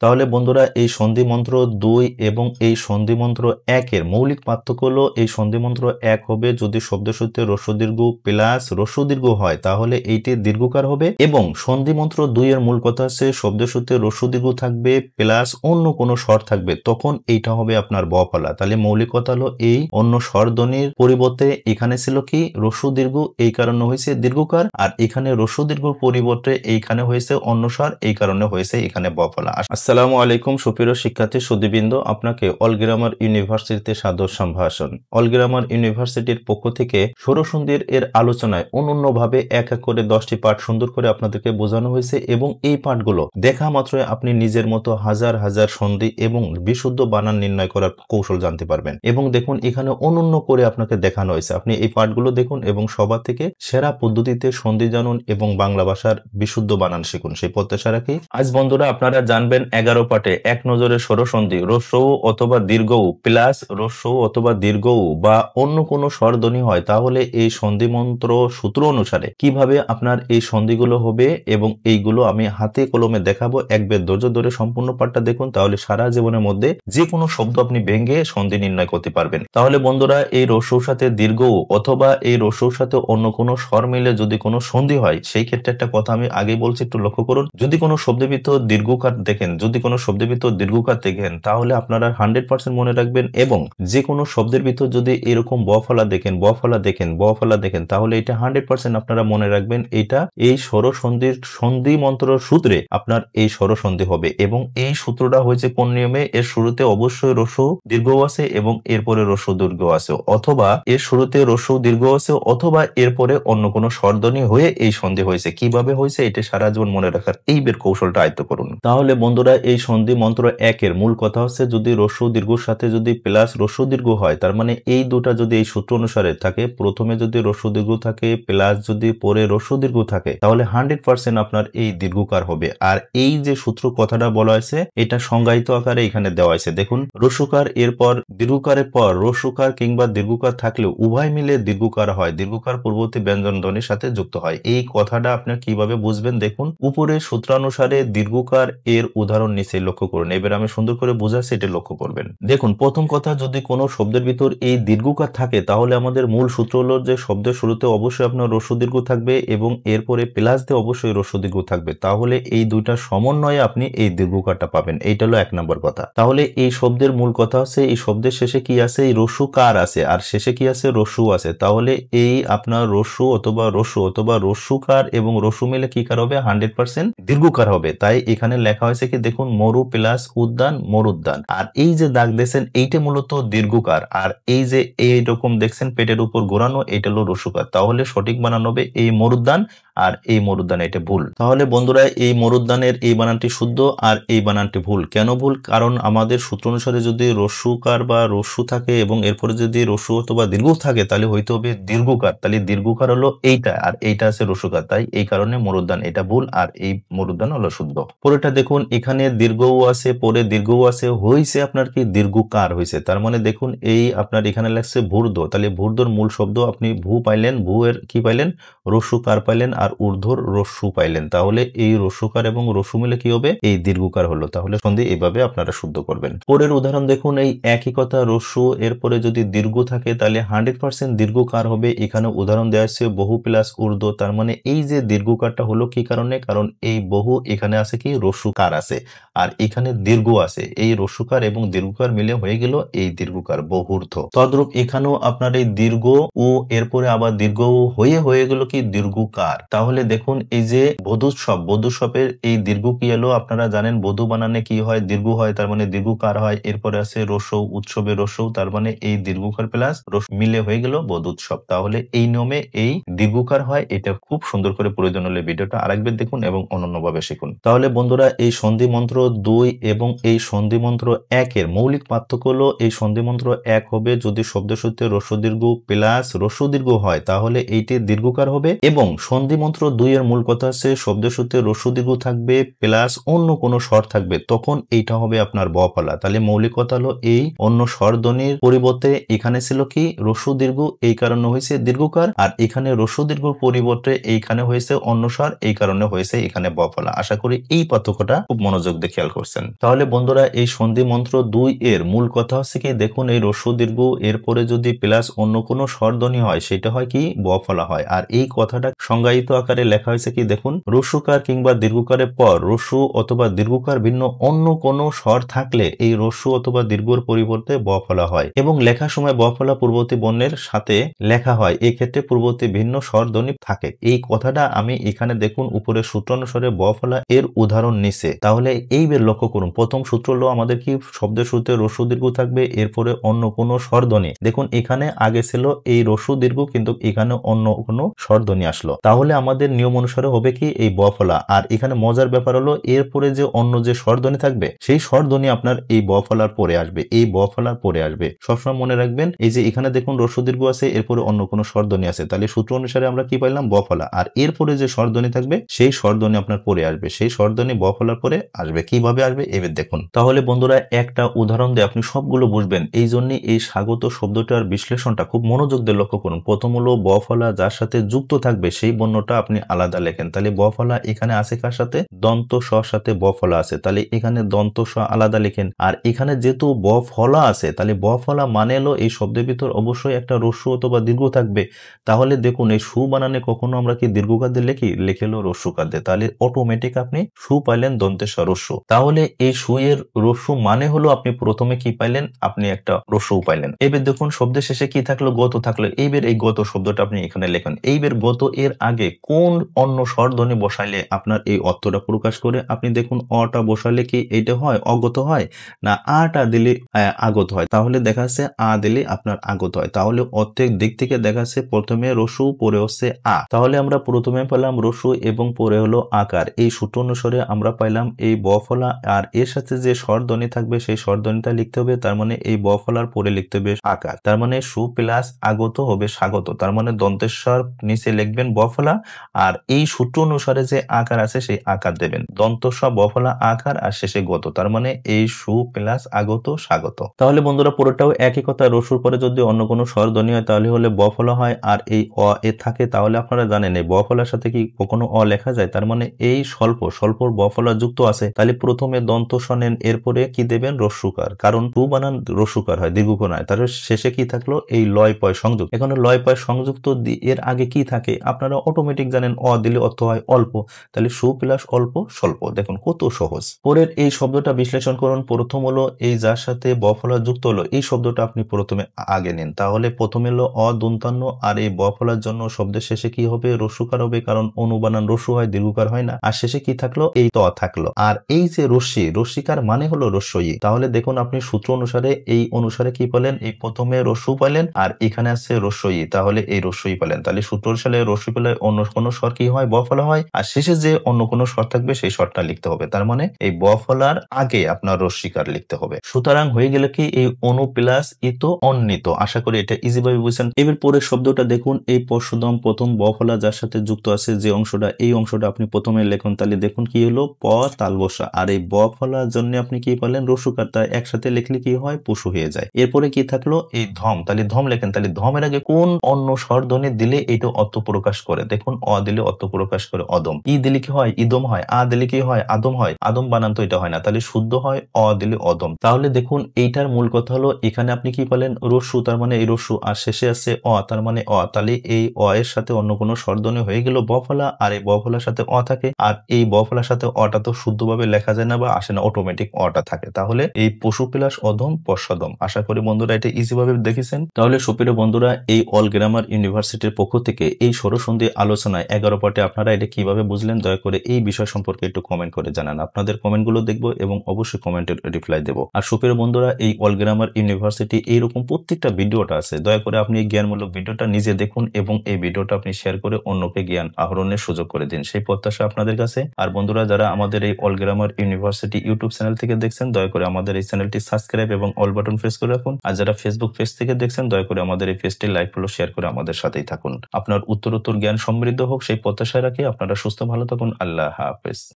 তাহলে বন্ধুরা এই সন্ধি মন্ত্র 2 এবং এই সন্ধি মন্ত্র 1 এর মৌলিক পার্থক্য হলো এই সন্ধি মন্ত্র 1 হবে যদি শব্দ সূত্রে হ্রস্ব দীর্ঘ প্লাস হ্রস্ব দীর্ঘ হয় তাহলে এইটি দীর্ঘকার হবে, এবং সন্ধি মন্ত্র 2 এর মূল কথা হচ্ছে শব্দ সূত্রে হ্রস্ব দীর্ঘ থাকবে প্লাস অন্য কোনো স্বর থাকবে, তখন এইটা হবে আপনার ব ফলা। তাহলে মৌলিক কথা হলো এই অন্য স্বর ধ্বনির পরিবর্তে এখানে ছিল কি হ্রস্ব দীর্ঘ, এই কারণে হয়েছে দীর্ঘকার, আর এখানে হ্রস্ব দীর্ঘর পরিবর্তে এইখানে হয়েছে অন্য স্বর, এই কারণে হয়েছে এখানে ব ফলা। আসসালামু আলাইকুম সুপ্রিয় শিক্ষার্থী সুধীবৃন্দ, আপনাকে অল গ্রামার ইউনিভার্সিটিতে সাদর সম্ভাষণ। অল গ্রামার ইউনিভার্সিটির পক্ষ থেকে স্বরসন্ধির এর আলোচনায় অনন্যভাবে এক এক করে 10টি পাঠ সুন্দর করে আপনাদেরকে বোঝানো হয়েছে, এবং এই পাঠগুলো দেখা মাত্রই আপনি নিজের মতো হাজার হাজার সন্ধি এবং বিশুদ্ধ বানান নির্ণয় করার কৌশল জানতে পারবেন। এবং দেখুন এখানে অনন্য করে আপনাকে দেখানো হয়েছে, আপনি এই পাঠগুলো দেখুন এবং সবার থেকে সেরা পদ্ধতিতে সন্ধি জানুন এবং বাংলা ভাষার বিশুদ্ধ বানান শিখুন, সেই প্রত্যাশা রাখি। আজ বন্ধুরা আপনারা জানবেন 11 পাঠে এক নজরে স্বরসন্ধি হ্রস্ব অথবা দীর্ঘ প্লাস হ্রস্ব অথবা দীর্ঘ বা অন্য কোনো স্বরধ্বনি হয় তাহলে এই সন্ধি মন্ত্র সূত্র অনুসারে কিভাবে আপনার এই সন্ধিগুলো হবে, এবং এইগুলো আমি হাতে কলমে দেখাবো। একবার ধৈর্য ধরে সম্পূর্ণ পাঠটা দেখুন, তাহলে সারা জীবনের মধ্যে যে কোনো শব্দ আপনি ভেঙে সন্ধি নির্ণয় করতে পারবেন। তাহলে বন্ধুরা এই হ্রস্বর সাথে দীর্ঘ অথবা এই হ্রস্বর সাথে অন্য কোনো স্বর মিলে যদি কোনো সন্ধি হয়, সেই ক্ষেত্রে একটা কথা আমি আগে বলছি, একটু লক্ষ্য করুন। যদি কোনো শব্দের ভিতর দীর্ঘকার দেখেন, যদি কোনো শব্দের ভিতর দীর্ঘকার দেখেন তাহলে আপনারা 100% মনে রাখবেন, এবং যে কোনো শব্দের ভিতর যদি এরকম ব ফলা দেখেন, ব ফলা দেখেন, ব ফলা দেখেন, তাহলে এটা 100% আপনারা মনে রাখবেন এটা এই স্বরসন্ধির সন্ধি মন্ত্র সূত্রে আপনার এই স্বরসন্ধি হবে। এবং এই সূত্রটা হয়েছে কোন নিয়মে, এর শুরুতে অবশ্যই হ্রস্ব দীর্ঘ আছে এবং এরপরে হ্রস্ব দীর্ঘ আছে, অথবা এর শুরুতে হ্রস্ব দীর্ঘ আছে, অথবা এরপরে অন্য কোনো স্বরধ্বনি হয়ে এই সন্ধি হয়েছে। কিভাবে হয়েছে এটা সারা জীবন মনে রাখার এই বের কৌশলটা আয়ত্ত করুন। তাহলে বন্ধুরা এই সন্ধি মন্ত্র 1 এর মূল কথা হচ্ছে যদি হ্রস্ব দীর্ঘর সাথে যদি প্লাস হ্রস্ব দীর্ঘ হয়, তার মানে এই দুটা যদি এই সূত্র অনুসারে থাকে, প্রথমে যদি হ্রস্ব দীর্ঘ থাকে প্লাস যদি পরে হ্রস্ব দীর্ঘ থাকে, তাহলে 100% আপনার এই দীর্ঘকার হবে। আর এই যে সূত্র কথাটা বলা হয়েছে এটা সংজ্ঞায়িত আকারে এখানে দেওয়া হয়েছে। দেখুন হ্রস্বকার এরপর দীর্ঘকারের পর হ্রস্বকার কিংবা দীর্ঘকার থাকলে উভয় মিলে দীর্ঘকার হয়, দীর্ঘকার পূর্ববর্তী ব্যঞ্জন ধ্বনির সাথে যুক্ত হয়। এই কথাটা আপনি কিভাবে বুঝবেন, দেখুন উপরে সূত্রানুসারে দীর্ঘকার এর উদাহরণ নিচে লক্ষ্য করুন। এবার আমি সুন্দর করে বুঝাচ্ছি, এটা লক্ষ্য করবেন। দেখুন প্রথম কথা, যদি কোনো শব্দের ভিতর এই দীর্ঘকার থাকে তাহলে আমাদের মূল সূত্র হলো যে শব্দের শুরুতে অবশ্যই আপনার হ্রস্ব দীর্ঘ থাকবে এবং এরপরে প্লাস দিয়ে অবশ্যই হ্রস্ব দীর্ঘ থাকবে, তাহলে এই দুইটা সমন্বয়ে আপনি এই দীর্ঘকারটা পাবেন। এইটা হলো 1 নম্বর কথা। তাহলে এই শব্দের মূল কথা হচ্ছে এই শব্দের শেষে কি আছে, এই হ্রস্বকার আছে আর শেষে কি আছে, হ্রস্ব আছে। তাহলে এই আপনার হ্রস্ব অথবা হ্রস্বকার এবং হ্রস্ব মিলে কি কার হবে, 100% দীর্ঘকার হবে। তাই এখানে লেখা হয়েছে কি দেখুন মরু প্লাস উদ্যান মরুদ্যান, আর এই যে দাগ দেখছেন এইটা মূলত দীর্ঘকার, আর এই যে এইরকম দেখছেন পেটের উপর ঘোরানো এটা হলো হ্রস্বকার। তাহলে সঠিক বানান হবে এই মরুদ্যান, আর এই মরুদ্যান এটা ভুল। তাহলে বন্ধুরা এই মরুদ্যানের এই বানানটি শুদ্ধ আর এই বানানটি ভুল। কেন ভুল, কারণ আমাদের সূত্র অনুসারে যদি হ্রস্বকার বা হ্রস্ব থাকে এবং এরপরে যদি হ্রস্ব অথবা দীর্ঘ থাকে তাহলে হইতে হবে দীর্ঘকার। তাহলে দীর্ঘকার হলো এইটা আর এইটা আছে হ্রস্বকার, তাই এই কারণে মরুদ্যান এটা ভুল আর এই মরুদ্যান হলো শুদ্ধ। পরেরটা দেখুন এখানে দীর্ঘও আছে পরে দীর্ঘও আছে, হয়েছে আপনার কি দীর্ঘকার হয়েছে। তার মানে দেখুন এই আপনার এখানে লাগছে ভূর্ধ, তাহলে ভূর্ধর মূল শব্দ আপনি ভূ পাইলেন, ভূ এর কি পাইলেন, হ্রস্বকার পাইলেন আর ঊর্ধ্বর হ্রস্ব পাইলেন। তাহলে এই হ্রস্বকার এবং হ্রস্ব মিলে কি হবে, এই দীর্ঘকার হলো। তাহলে সন্ধি এইভাবে আপনারা শুদ্ধ করবেন। পরের উদাহরণ দেখুন এই একই কথা হ্রস্ব এরপরে যদি দীর্ঘ থাকে তাহলে 100% দীর্ঘকার হবে। এখানে উদাহরণ দেওয়া আছে বহু প্লাস ঊর্ধ্ব, তার মানে এই যে দীর্ঘকারটা হলো কি কারণে, কারণ এই বহু এখানে আছে কি হ্রস্বকার আছে আর এখানে দীর্ঘ আছে, এই হ্রস্বকার এবং দীর্ঘকার মিলে হয়ে গেল এই দীর্ঘকার বহুর্ধ। তদ্রূপ এখানেও আপনার এই দীর্ঘ ও এরপরে আবার দীর্ঘ হয়ে গেল কি দীর্ঘকার। তাহলে দেখুন এই যে বধূসবের এই দীর্ঘ কি এলো, আপনারা জানেন বধূ বানানে কি হয়, দীর্ঘ হয়, তার মানে দীর্ঘকার হয়। এরপরে আছে রসৌ, উৎসবে রসৌ, তার মানে এই দীর্ঘকার প্লাস মিলে হয়ে গেল বধূৎসব। তাহলে এই নিয়মে এই দীর্ঘকার হয়। এটা খুব সুন্দর করে প্রয়োজন হলে ভিডিওটা আরেকবার দেখুন এবং অনন্যভাবে শিখুন। তাহলে বন্ধুরা এই সন্ধি মন্ত্র 2 এবং এই সন্ধি মন্ত্র 1 এর মৌলিক পার্থক্য হলো এই সন্ধি মন্ত্র 1 হবে যদি শব্দ সূত্রে হ্রস্ব দীর্ঘ প্লাস হ্রস্ব দীর্ঘ হয় তাহলে এইটি দীর্ঘকার হবে, এবং সন্ধি মন্ত্র 2 এর মূল কথা হচ্ছে শব্দের সূত্রে হ্রস্ব দীর্ঘ থাকবে প্লাস অন্য কোনো স্বর থাকবে, তখন এইটা হবে আপনার ব ফলা। তাহলে মৌলিক কথা হলো এই অন্য স্বরধ্বনির পরিবর্তে এখানে ছিল কি হ্রস্ব দীর্ঘ, এই কারণে হয়েছে দীর্ঘকার, আর এখানে হ্রস্ব দীর্ঘর পরিবর্তে এইখানে হয়েছে অন্য স্বর, এই কারণে হয়েছে এখানে ব ফলা। আশা করি এই পার্থক্যটা খুব মনোযোগ দিয়ে খেয়াল করছেন। তাহলে বন্ধুরা এই সন্ধি মন্ত্র 2 এর মূল কথা হচ্ছে কি দেখুন এই হ্রস্ব দীর্ঘ এরপরে যদি প্লাস অন্য কোনো স্বরধ্বনি হয় সেটা হয় কি ব ফলা হয়। আর এই কথাটা সংজ্ঞায়িত আকারে লেখা হয়েছে কি দেখুন হ্রস্বকার কিংবা দীর্ঘকারের পর হ্রস্ব অথবা দীর্ঘকার ভিন্ন অন্য কোনো স্বর থাকলে এই হ্রস্ব অথবা দীর্ঘর পরিবর্তে ব ফলা হয় এবং লেখার সময় ব ফলা পূর্ববর্তী বর্ণের সাথে লেখা হয়, এই ক্ষেত্রে পূর্ববর্তী ভিন্ন স্বরধ্বনি থাকে। এই কথাটা আমি এখানে দেখুন উপরে সূত্র অনুসারে ব ফলা এর উদাহরণ নিছে। তাহলে এই বের লক্ষ্য করুন প্রথম সূত্র হলো আমাদের কি শব্দের সূত্রে হ্রস্ব দীর্ঘ থাকবে এরপরে অন্য কোনো স্বরধ্বনি। দেখুন এখানে আগে ছিল এই হ্রস্ব দীর্ঘ কিন্তু এখানে অন্য কোনো স্বরধ্বনি আসলো, তাহলে আমাদের নিয়ম অনুসারে হবে কি এই ব ফলা। আর এখানে মজার ব্যাপার হলো এরপরে যে অন্য যে স্বরধ্বনি থাকবে সেই স্বরধ্বনি আপনার এই ব ফলার পরে আসবে, এই ব ফলার পরে আসবে। সবসময় মনে রাখবেন এই যে এখানে দেখুন হ্রস্ব দীর্ঘ আছে এরপরে অন্য কোনো স্বরধ্বনি আছে, তাহলে সূত্র অনুসারে আমরা কি পাইলাম ব ফলা, আর এরপরে যে স্বরধ্বনি থাকবে সেই স্বরধ্বনি আপনার পরে আসবে, সেই স্বরধ্বনি ব ফলার পরে আসবে। কিভাবে আসবে এবার দেখুন। তাহলে বন্ধুরা একটা উদাহরণ দিয়ে আপনি সবগুলো বুঝবেন, এই জন্য এই স্বাগত শব্দটার বিশ্লেষণটা খুব মনোযোগ দিয়ে লক্ষ্য করুন। প্রথম হলো ব ফলা যার সাথে যুক্ত থাকবে সেই বর্ণটা আপনি আলাদা লেখেন। তাহলে ব ফলা এখানে আছে কার সাথে দন্ত স সাথে ব ফলা আছে, তাহলে এখানে দন্ত স আলাদা লেখেন। আর এখানে যেহেতু ব ফলা আছে তাহলে ব ফলা মানে হলো এই শব্দের ভিতর অবশ্যই একটা হ্রস্ব অথবা দীর্ঘ থাকবে। তাহলে দেখুন এই সু বানানে কখনো আমরা কি দীর্ঘকার দিয়ে লিখি, লিখেলো হ্রস্বকার দিয়ে, তাহলে অটোমেটিক আপনি সু পাইলেন দন্তের স হ্রস্ব। তাহলে এই সু এর হ্রস্ব মানে হলো আপনি প্রথমে কি পাইলেন আপনি একটা হ্রস্ব পাইলেন। এবার দেখুন শব্দের শেষে কি থাকলো গত থাকলো, এইবার এই গত শব্দটা আপনি এখানে লেখেন। এইবার গত এর আগে কোন অন্য স্বরধ্বনি বসাইলে আপনার এই অর্থটা প্রকাশ করে, আপনি দেখুন অটা বসালে কি এইটা হয় অগত হয় না আটা দিলে আগত হয়, তাহলে দেখা যাচ্ছে আ দিলে আপনার আগত হয়। তাহলে অর্থের দিক থেকে দেখা যাচ্ছে প্রথমে রসু পরে হচ্ছে আ, তাহলে আমরা প্রথমে পেলাম রসু এবং পরে হলো আকার। এই সূত্র অনুসারে আমরা পাইলাম এই ব ফলা, আর এর সাথে যে স্বরধ্বনি থাকবে সেই স্বরধ্বনিটা লিখতে হবে, তার মানে এই ব ফলার পরে লিখতে হবে আকার, তার মানে সু প্লাস আগত হবে স্বাগত, তার মানে দন্তেশ্বর নিচে লিখবেন ব ফলা, আর এই সূত্র অনুসারে যে আকার আছে সেই আকার দেবেন দন্তস্ব ব ফলা আকার আর শেষে গত, তার মানে এই সু প্লাস আগত স্বাগত। তাহলে বন্ধুরা পুরোটাও একই কথা, রসুর পরে যদি অন্য কোনো স্বরধ্বনি হয় তাহলে হলে ব ফলা হয়, আর এই অ এ থাকে তাহলে আপনারা জানেন এই ব ফলার সাথে কি কখনো অ লেখা যায়, তার মানে এই স্বল্পর ব ফলা যুক্ত আছে, তাহলে প্রথমে দন্ত নেন এরপরে কি দেবেন রস্যুকার, কারণ টু বানান রস্যুকার হয় দীর্ঘকার হয়, তাহলে শেষে কি থাকলো এই লয় পয় সংযুক্ত। এখানে লয় পয় সংযুক্ত এর আগে কি থাকে আপনারা অটোমেটিক জানেন অ দিলে অর্থ হয় অল্প, তাহলে সু প্লাস অল্প স্বল্প। দেখুন কত সহজ। পরের এই শব্দটা বিশ্লেষণ করুন। প্রথম হলো এই যার সাথে ব ফলা যুক্ত হলো এই শব্দটা আপনি প্রথমে আগে নিন, তাহলে প্রথমে হলো অদন্তান্ন, আর এই ব ফলার জন্য শব্দের শেষে কি হবে রস্যুকার হবে, কারণ অনুবানান রস্যু হয় দীর্ঘকার হয় না, আর শেষে কি থাকলো এই ত থাকলো। আর এই যে রস্যিকার মানে হলো রস্যই, তাহলে দেখুন আপনি সূত্র অনুসারে এই অনুসারে কি পেলেন এই প্রথমে রস্যু পেলেন আর এখানে আছে রস্যই, তাহলে এই রস্যই পেলেন, তাহলে সূত্র অনুসারে রস্যু পেলে অন্য কোনো স্বর কি হয় ব ফলা হয়, আর শেষে যে অন্য কোনো স্বর থাকবে সেই স্বরটা লিখতে হবে, তার মানে এই ব ফলার আগে আপনার রস্যিকার লিখতে হবে। সুতরাং হয়ে গেল কি এই অনু প্লাস ইত অন্বিত। আশা করি এটা ইজি ভাবে বুঝছেন। এবার পরের শব্দটা দেখুন এই পরশুদম প্রথম ব ফলা যার সাথে যুক্ত আছে যে অংশটা এই অংশটা আপনি প্রথমে লেখুন, তাহলে দেখুন কি হলো প তালবসা, আর এই ব ফলার জন্য আপনি কি পারলেন রস্যুকার, তাই একসাথে লিখলে কি হয় পশু হয়ে যায়। এরপরে কি থাকলো এই ধম, তাহলে ধম লেখেন, তাহলে ধমের আগে কোন অন্য স্বরধ্বনি দিলে এটা অর্থ প্রকাশ করে, দেখুন অ দিলে অর্থ প্রকাশ করে অদম, ই দিলে কি হয় ইদম হয়, আ দিলে কি হয় আদম হয়, আদম বানান তো এটা হয় না, তাহলে শুদ্ধ হয় অ দিলে অদম। তাহলে দেখুন এইটার মূল কথা হলো এখানে আপনি কি পেলেন রস্যু, তার মানে এই রস্যু, আর শেষে আছে অ তার মানে অ, তাহলে এই অ এর সাথে অন্য কোনো স্বরধ্বনি হয়ে গেল ব ফলা, আর এই ব ফলার সাথে অ থাকে, আর এই ব ফলার সাথে অটা তো শুদ্ধভাবে লেখা যায় না বা আসে না, অটোমেটিক অটা থাকে, তাহলে এই পশু প্লাস অধম পশ্চাদম। আশা করি বন্ধুরা এটা ইজি ভাবে দেখেছেন। তাহলে সুপ্রিয় বন্ধুরা এই অল গ্রামার ইউনিভার্সিটির পক্ষ থেকে এই ষড়সন্ধি আলোচনায় 11 পার্টে আপনারা এটা কিভাবে বুঝলেন দয়া করে এই বিষয় সম্পর্কে একটু কমেন্ট করে জানান, আপনাদের কমেন্টগুলো দেখবো এবং অবশ্যই কমেন্টের রিপ্লাই দেবো। আর সুপ্রিয় বন্ধুরা এই অল গ্রামার ইউনিভার্সিটি এইরকম প্রত্যেকটা ভিডিওটা আছে, দয়া করে আপনি এই জ্ঞানমূলক ভিডিওটা নিজে দেখুন এবং এই ভিডিওটা আপনি শেয়ার করে অন্যকে জ্ঞান আহরণের সুযোগ করে দিন, সেই প্রত্যাশা আপনাদের কাছে। আর বন্ধুরা যারা আমাদের এই all grammar university YouTube channel থেকে দেখছেন দয়া করে আমাদের এই চ্যানেলটি সাবস্ক্রাইব এবং অল বাটন প্রেস করে রাখুন, আর যারা ফেসবুক পেজ থেকে দেখছেন দয়া করে আমাদের এই পেজটি লাইক ফলো শেয়ার করে আমাদের সাথেই থাকুন। আপনার উত্তরোত্তর জ্ঞান সমৃদ্ধি সমৃদ্ধ হোক সেই প্রত্যাশা রাখি। আপনারা সুস্থ ভালো থাকুন। আল্লাহ হাফেজ।